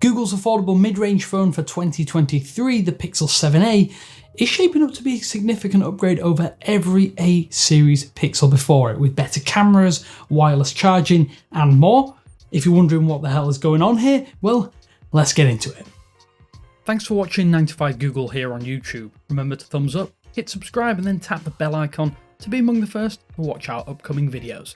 Google's affordable mid-range phone for 2023, the Pixel 7a, is shaping up to be a significant upgrade over every A-series Pixel before it, with better cameras, wireless charging, and more. If you're wondering what the hell is going on here, well, let's get into it. Thanks for watching 9 to 5 Google here on YouTube. Remember to thumbs up, hit subscribe, and then tap the bell icon to be among the first to watch our upcoming videos.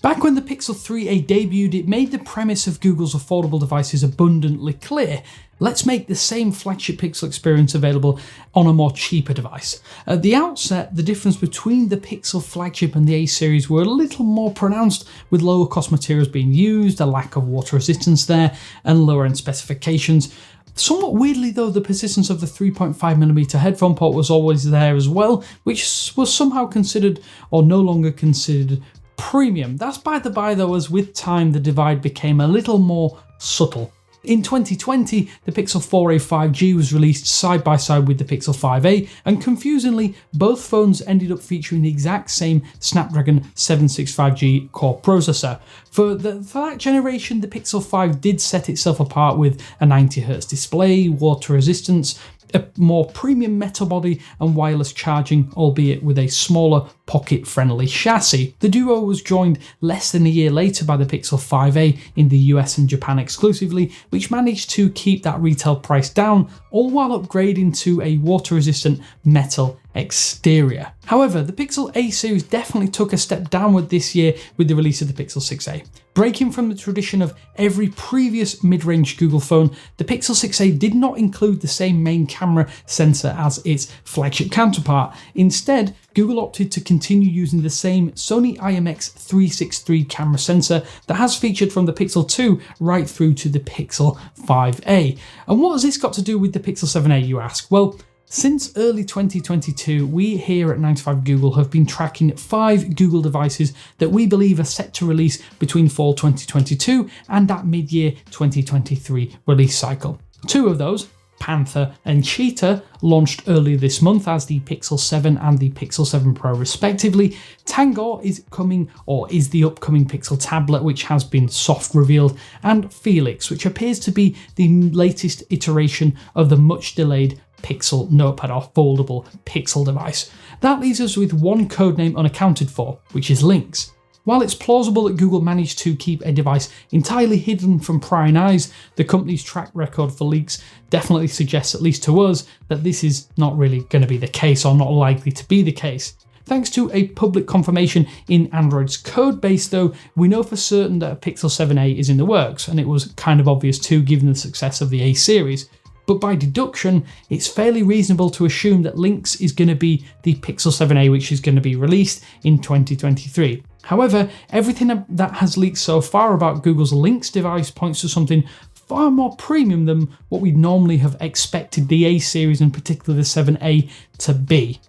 Back when the Pixel 3a debuted, it made the premise of Google's affordable devices abundantly clear. Let's make the same flagship Pixel experience available on a more cheaper device. At the outset, the difference between the Pixel flagship and the A series were a little more pronounced, with lower cost materials being used, a lack of water resistance there, and lower end specifications. Somewhat weirdly though, the persistence of the 3.5mm headphone port was always there as well, which was somehow considered or no longer considered premium. That's by the by though, as with time the divide became a little more subtle. In 2020, the Pixel 4a 5G was released side by side with the Pixel 5a, and confusingly, both phones ended up featuring the exact same Snapdragon 765G core processor. For that generation, the Pixel 5 did set itself apart with a 90Hz display, water resistance, a more premium metal body, and wireless charging, albeit with a smaller pocket-friendly chassis. The duo was joined less than a year later by the Pixel 5a in the US and Japan exclusively, which managed to keep that retail price down, all while upgrading to a water-resistant metal exterior. However, the Pixel A series definitely took a step downward this year with the release of the Pixel 6a. Breaking from the tradition of every previous mid-range Google phone, the Pixel 6a did not include the same main camera sensor as its flagship counterpart. Instead, Google opted to continue using the same Sony IMX363 camera sensor that has featured from the Pixel 2 right through to the Pixel 5a. And what has this got to do with the Pixel 7a, you ask? Well, since early 2022, we here at 9 to 5 Google have been tracking 5 Google devices that we believe are set to release between fall 2022 and that mid-year 2023 release cycle. 2 of those, Panther and Cheetah, launched earlier this month as the Pixel 7 and the Pixel 7 Pro respectively. Tangor is the upcoming Pixel tablet, which has been soft revealed, and Felix, which appears to be the latest iteration of the much delayed Pixel Notepad or foldable Pixel device. That leaves us with one codename unaccounted for, which is Lynx. While it's plausible that Google managed to keep a device entirely hidden from prying eyes, the company's track record for leaks definitely suggests, at least to us, that this is not really going to be the case, or not likely to be the case. Thanks to a public confirmation in Android's code base though, we know for certain that a Pixel 7a is in the works, and it was kind of obvious too given the success of the A series. But by deduction, it's fairly reasonable to assume that Lynx is going to be the Pixel 7a, which is going to be released in 2023. However, everything that has leaked so far about Google's Lynx device points to something far more premium than what we'd normally have expected the A series, and particularly the 7a, to be.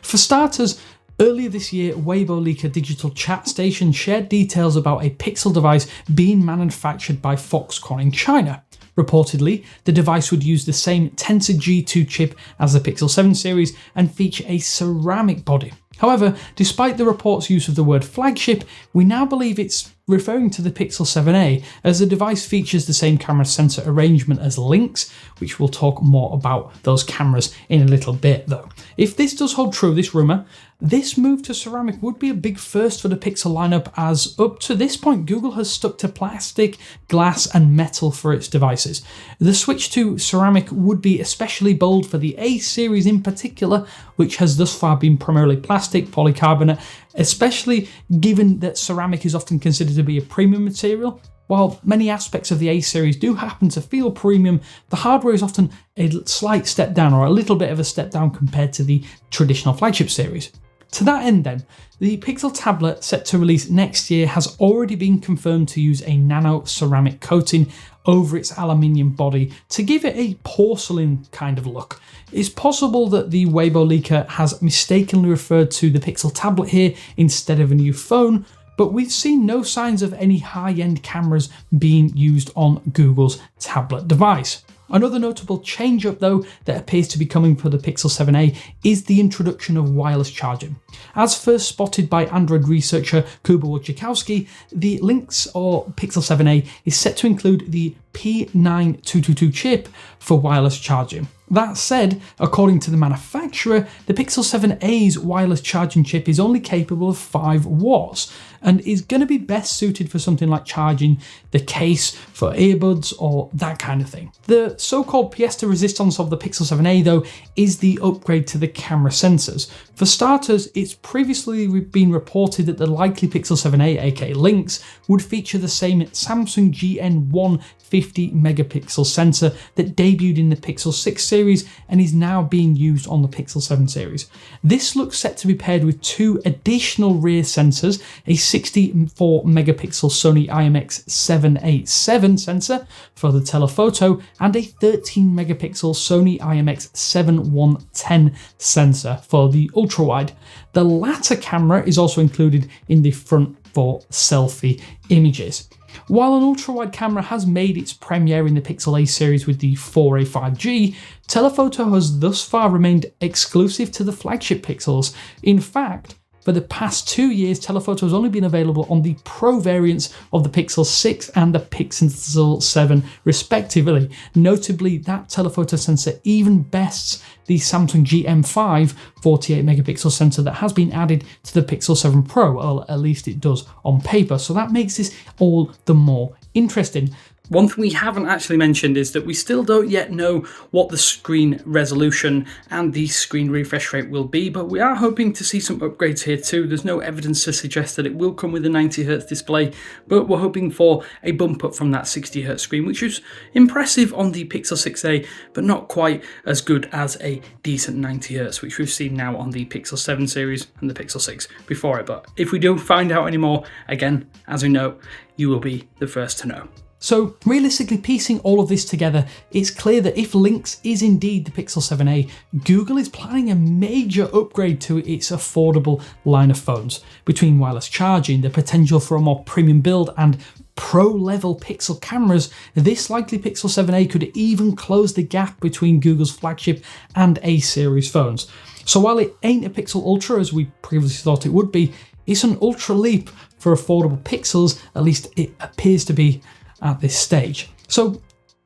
For starters, earlier this year, Weibo leaker Digital Chat Station shared details about a Pixel device being manufactured by Foxconn in China. Reportedly, the device would use the same Tensor G2 chip as the Pixel 7 series and feature a ceramic body. However, despite the report's use of the word flagship, we now believe it's referring to the Pixel 7a, as the device features the same camera sensor arrangement as Lynx, which we'll talk more about those cameras in a little bit though. If this does hold true, this rumour, this move to ceramic would be a big first for the Pixel lineup, as up to this point Google has stuck to plastic, glass and metal for its devices. The switch to ceramic would be especially bold for the A series in particular, which has thus far been primarily plastic, polycarbonate, especially given that ceramic is often considered to be a premium material. While many aspects of the A series do happen to feel premium, the hardware is often a slight step down, or a little bit of a step down compared to the traditional flagship series. To that end then, the Pixel tablet set to release next year has already been confirmed to use a nano ceramic coating over its aluminium body to give it a porcelain kind of look. It's possible that the Weibo leaker has mistakenly referred to the Pixel tablet here instead of a new phone, but we've seen no signs of any high-end cameras being used on Google's tablet device. Another notable change-up though that appears to be coming for the Pixel 7a is the introduction of wireless charging. As first spotted by Android researcher Kuba Wojciechowski, the Lynx or Pixel 7a is set to include the P9222 chip for wireless charging. That said, according to the manufacturer, the Pixel 7a's wireless charging chip is only capable of 5 watts and is going to be best suited for something like charging the case for earbuds or that kind of thing. The so-called pièce de résistance of the Pixel 7a though is the upgrade to the camera sensors. For starters, it's previously been reported that the likely Pixel 7a, aka Lynx, would feature the same Samsung GN1 50 megapixel sensor that debuted in the Pixel 6 series and is now being used on the Pixel 7 series. This looks set to be paired with 2 additional rear sensors, a 64 megapixel Sony IMX787 sensor for the telephoto and a 13 megapixel Sony IMX7110 sensor for the ultrawide. The latter camera is also included in the front for selfie images. While an ultra-wide camera has made its premiere in the Pixel A series with the 4a 5G, telephoto has thus far remained exclusive to the flagship Pixels. In fact, for the past 2 years, telephoto has only been available on the Pro variants of the Pixel 6 and the Pixel 7 respectively. Notably, that telephoto sensor even bests the Samsung GM5 48 megapixel sensor that has been added to the Pixel 7 Pro, or at least it does on paper, so that makes this all the more interesting. One thing we haven't actually mentioned is that we still don't yet know what the screen resolution and the screen refresh rate will be, but we are hoping to see some upgrades here too. There's no evidence to suggest that it will come with a 90Hz display, but we're hoping for a bump up from that 60Hz screen, which is impressive on the Pixel 6a, but not quite as good as a decent 90Hz, which we've seen now on the Pixel 7 series and the Pixel 6 before it. But if we do find out any more, again, as we know, you will be the first to know. So realistically, piecing all of this together, it's clear that if Lynx is indeed the Pixel 7a, Google is planning a major upgrade to its affordable line of phones. Between wireless charging, the potential for a more premium build and pro-level Pixel cameras, this likely Pixel 7a could even close the gap between Google's flagship and A-series phones. So while it ain't a Pixel Ultra as we previously thought it would be, it's an ultra leap for affordable Pixels, at least it appears to be at this stage. So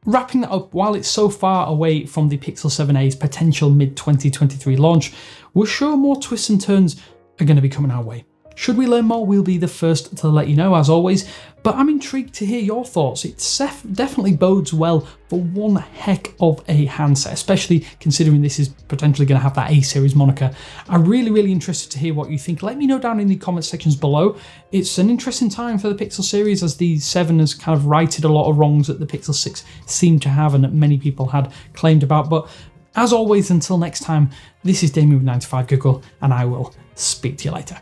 wrapping that up, while it's so far away from the Pixel 7a's potential mid-2023 launch, we're sure more twists and turns are going to be coming our way. Should we learn more, we'll be the first to let you know as always, but I'm intrigued to hear your thoughts. It definitely bodes well for one heck of a handset, especially considering this is potentially going to have that A-series moniker. I'm really interested to hear what you think. Let me know down in the comment sections below. It's an interesting time for the Pixel series as the 7 has kind of righted a lot of wrongs that the Pixel 6 seemed to have and that many people had claimed about. But as always, until next time, this is Damien with 9to5Google, and I will speak to you later.